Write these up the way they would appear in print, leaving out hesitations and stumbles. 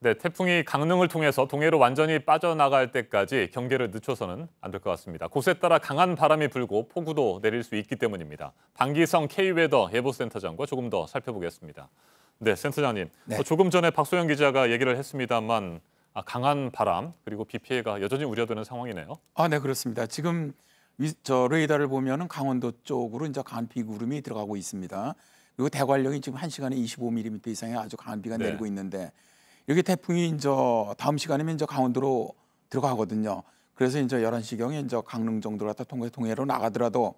네, 태풍이 강릉을 통해서 동해로 완전히 빠져나갈 때까지 경계를 늦춰서는 안 될 것 같습니다. 곳에 따라 강한 바람이 불고 폭우도 내릴 수 있기 때문입니다. 방기성 K웨더 예보센터장과 조금 더 살펴보겠습니다. 네, 센터장님. 네. 조금 전에 박소영 기자가 얘기를 했습니다만 강한 바람 그리고 비 피해가 여전히 우려되는 상황이네요. 네, 그렇습니다. 지금 저 레이더를 보면은 강원도 쪽으로 이제 강한 비구름이 들어가고 있습니다. 그리고 대관령이 지금 1시간에 25mm 이상의 아주 강한 비가 네. 내리고 있는데 이렇게 태풍이 이제 다음 시간이면 이제 강원도로 들어가거든요. 그래서 이제 11시경에 이제 강릉 정도로 갔다 동해로 나가더라도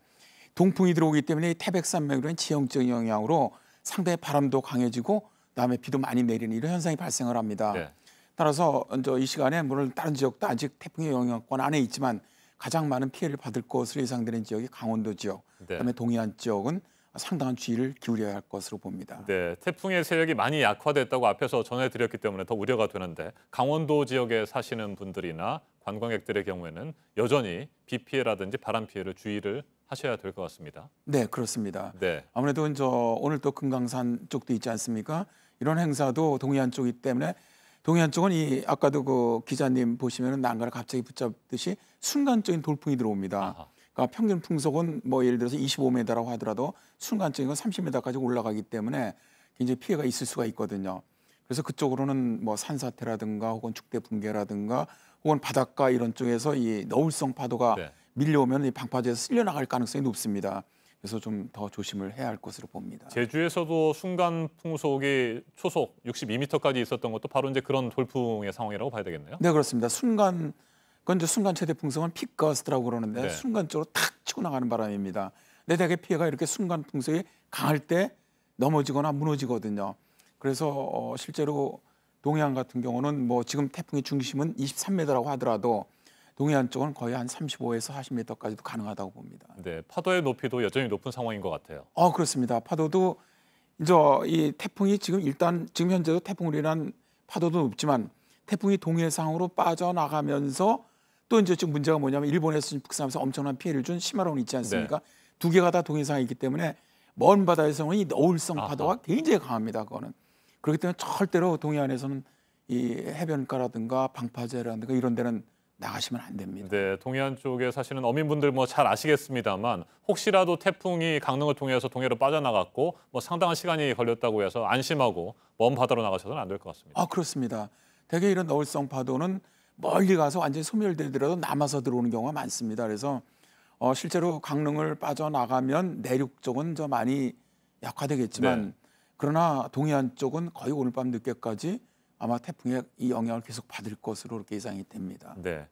동풍이 들어오기 때문에 태백산맥으로는 지형적인 영향으로 상당히 바람도 강해지고 그다음에 비도 많이 내리는 이런 현상이 발생을 합니다. 네. 따라서 이제 이 시간에 물론 다른 지역도 아직 태풍의 영향권 안에 있지만 가장 많은 피해를 받을 것으로 예상되는 지역이 강원도 지역, 네. 그다음에 동해안 지역은 상당한 주의를 기울여야 할 것으로 봅니다. 네, 태풍의 세력이 많이 약화됐다고 앞에서 전해드렸기 때문에 더 우려가 되는데 강원도 지역에 사시는 분들이나 관광객들의 경우에는 여전히 비 피해라든지 바람 피해를 주의를 하셔야 될 것 같습니다. 네, 그렇습니다. 네, 아무래도 이제 오늘 또 금강산 쪽도 있지 않습니까? 이런 행사도 동해안 쪽이기 때문에 동해안 쪽은 이 아까도 그 기자님 보시면은 난간을 갑자기 붙잡듯이 순간적인 돌풍이 들어옵니다. 아하. 그러니까 평균 풍속은 뭐 예를 들어서 25m라고 하더라도 순간적인 건 30m까지 올라가기 때문에 굉장히 피해가 있을 수가 있거든요. 그래서 그쪽으로는 뭐 산사태라든가 혹은 축대 붕괴라든가 혹은 바닷가 이런 쪽에서 이 너울성 파도가 네. 밀려오면 이 방파제에서 쓸려 나갈 가능성이 높습니다. 그래서 좀 더 조심을 해야 할 것으로 봅니다. 제주에서도 순간 풍속이 초속 62m까지 있었던 것도 바로 이제 그런 돌풍의 상황이라고 봐야 되겠네요. 네, 그렇습니다. 그건 이제 순간 최대 풍속은 픽거스트라고 그러는데 네. 순간적으로 탁 치고 나가는 바람입니다. 근데 대개 피해가 이렇게 순간 풍속이 강할 때 넘어지거나 무너지거든요. 그래서 실제로 동해안 같은 경우는 뭐 지금 태풍의 중심은 23m라고 하더라도 동해안 쪽은 거의 한 35에서 40m까지도 가능하다고 봅니다. 네, 파도의 높이도 여전히 높은 상황인 것 같아요. 그렇습니다. 파도도 이제 이 태풍이 지금 현재도 태풍으로 인한 파도도 높지만 태풍이 동해상으로 빠져나가면서 또 이제 지금 문제가 뭐냐면 일본에서 북상하면서 엄청난 피해를 준 시마론이 있지 않습니까? 네. 두 개가 다 동해상에 있기 때문에 먼 바다에서는 이 너울성 아하. 파도가 굉장히 강합니다. 그거는 그렇기 때문에 절대로 동해안에서는 이 해변가라든가 방파제라든가 이런 데는 나가시면 안 됩니다. 네, 동해안 쪽에 사시는 어민분들 뭐 잘 아시겠습니다만 혹시라도 태풍이 강릉을 통해서 동해로 빠져나갔고 뭐 상당한 시간이 걸렸다고 해서 안심하고 먼 바다로 나가셔서는 안 될 것 같습니다. 그렇습니다. 대개 이런 너울성 파도는 멀리 가서 완전히 소멸되더라도 남아서 들어오는 경우가 많습니다. 그래서 실제로 강릉을 빠져나가면 내륙 쪽은 좀 많이 약화되겠지만 네. 그러나 동해안 쪽은 거의 오늘 밤 늦게까지 아마 태풍의 이 영향을 계속 받을 것으로 그렇게 예상이 됩니다. 네.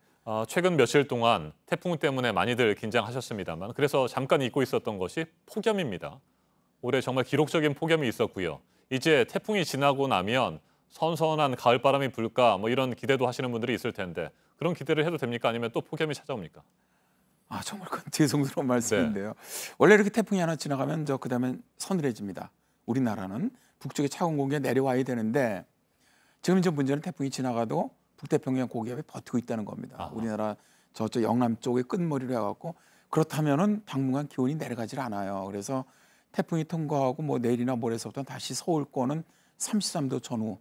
최근 며칠 동안 태풍 때문에 많이들 긴장하셨습니다만 그래서 잠깐 잊고 있었던 것이 폭염입니다. 올해 정말 기록적인 폭염이 있었고요. 이제 태풍이 지나고 나면 선선한 가을바람이 불까 뭐 이런 기대도 하시는 분들이 있을 텐데 그런 기대를 해도 됩니까? 아니면 또 폭염이 찾아옵니까? 정말 그건 죄송스러운 말씀인데요. 원래 이렇게 태풍이 하나 지나가면 그다음에 서늘해집니다. 우리나라는 북쪽에 차가운 공기가 내려와야 되는데 지금 이제 문제는 태풍이 지나가도 북태평양 고기압이 버티고 있다는 겁니다. 아하. 우리나라 저쪽 영남 쪽의 끝머리로 해갖고 그렇다면은 당분간 기온이 내려가질 않아요. 그래서 태풍이 통과하고 뭐 내일이나 모레서부터 다시 서울권은 33도 전후,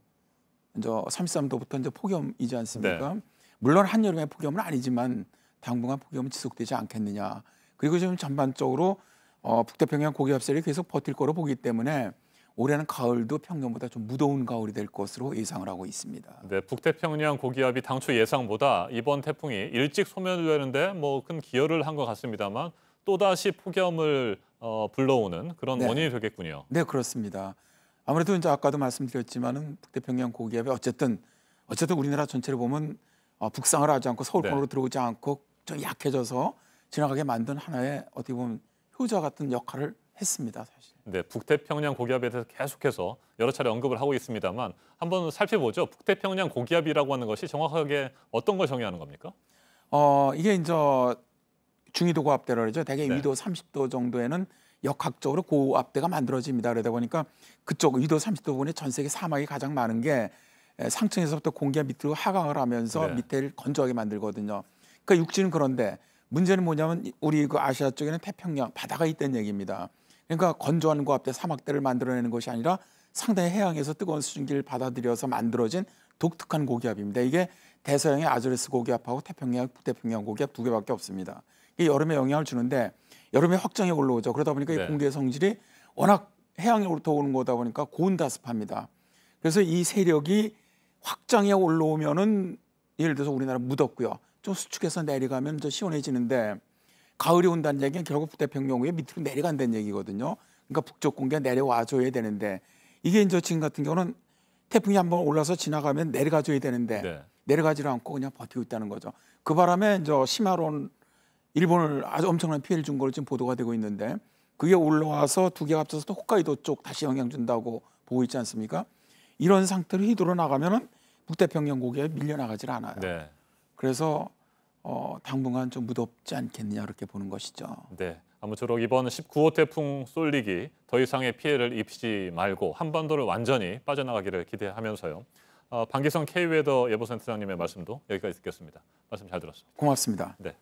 이제 33도부터 이제 폭염이지 않습니까? 네. 물론 한여름의 폭염은 아니지만 당분간 폭염은 지속되지 않겠느냐. 그리고 지금 전반적으로 북태평양 고기압셀이 계속 버틸 거로 보기 때문에 올해는 가을도 평년보다 좀 무더운 가을이 될 것으로 예상을 하고 있습니다. 네, 북태평양 고기압이 당초 예상보다 이번 태풍이 일찍 소멸되는데 뭐 큰 기여를 한 것 같습니다만 또다시 폭염을 불러오는 그런 네. 원인이 되겠군요. 네, 그렇습니다. 아무래도 이제 아까도 말씀드렸지만은 북태평양 고기압이 어쨌든 우리나라 전체를 보면 북상을 하지 않고 서울권으로 네. 들어오지 않고 좀 약해져서 지나가게 만든 하나의 어떻게 보면 효자 같은 역할을 했습니다, 사실. 네, 북태평양 고기압에 대해서 계속해서 여러 차례 언급을 하고 있습니다만 한번 살펴보죠. 북태평양 고기압이라고 하는 것이 정확하게 어떤 걸 정의하는 겁니까? 이게 이제 중위도 고압대라 그러죠. 대개 네. 위도 30도 정도에는 역학적으로 고압대가 만들어집니다. 그러다 보니까 그쪽 위도 30도 부분에 전 세계 사막이 가장 많은 게 상층에서부터 공기가 밑으로 하강을 하면서 네. 밑에를 건조하게 만들거든요. 그러니까 육지는 그런데 문제는 뭐냐면 우리 그 아시아 쪽에는 태평양 바다가 있다는 얘기입니다. 그러니까 건조한 고압대 사막대를 만들어내는 것이 아니라 상당히 해양에서 뜨거운 수증기를 받아들여서 만들어진 독특한 고기압입니다. 이게 대서양의 아즈레스 고기압하고 태평양, 북태평양 고기압 두 개밖에 없습니다. 이게 여름에 영향을 주는데 여름에 확정에 올라오죠. 그러다 보니까 네. 이 공기의 성질이 워낙 해양으로부터 오는 거다 보니까 고온다습합니다. 그래서 이 세력이 확장에 올라오면은 예를 들어서 우리나라 무덥고요. 좀 수축해서 내려가면 좀 시원해지는데 가을이 온다는 얘기는 결국 북태평양 위에 밑으로 내려간다는 얘기거든요. 그러니까 북쪽 공기가 내려와 줘야 되는데 이게 이제 지금 같은 경우는 태풍이 한번 올라서 지나가면 내려가 줘야 되는데 네. 내려가지 않고 그냥 버티고 있다는 거죠. 그 바람에 이제 시마론 일본을 아주 엄청난 피해를 준 걸로 지금 보도가 되고 있는데 그게 올라와서 두 개가 합쳐서 또 홋카이도 쪽 다시 영향 준다고 보고 있지 않습니까? 이런 상태로 휘돌아 나가면은 북태평양 고기에 밀려 나가질 않아요. 네. 그래서 당분간 좀 무덥지 않겠느냐 이렇게 보는 것이죠. 네. 아무쪼록 이번 19호 태풍 쏠릭이 더 이상의 피해를 입히지 말고 한반도를 완전히 빠져나가기를 기대하면서요. 방기성 K웨더 예보센터장님의 말씀도 여기까지 듣겠습니다. 말씀 잘 들었습니다. 고맙습니다. 네.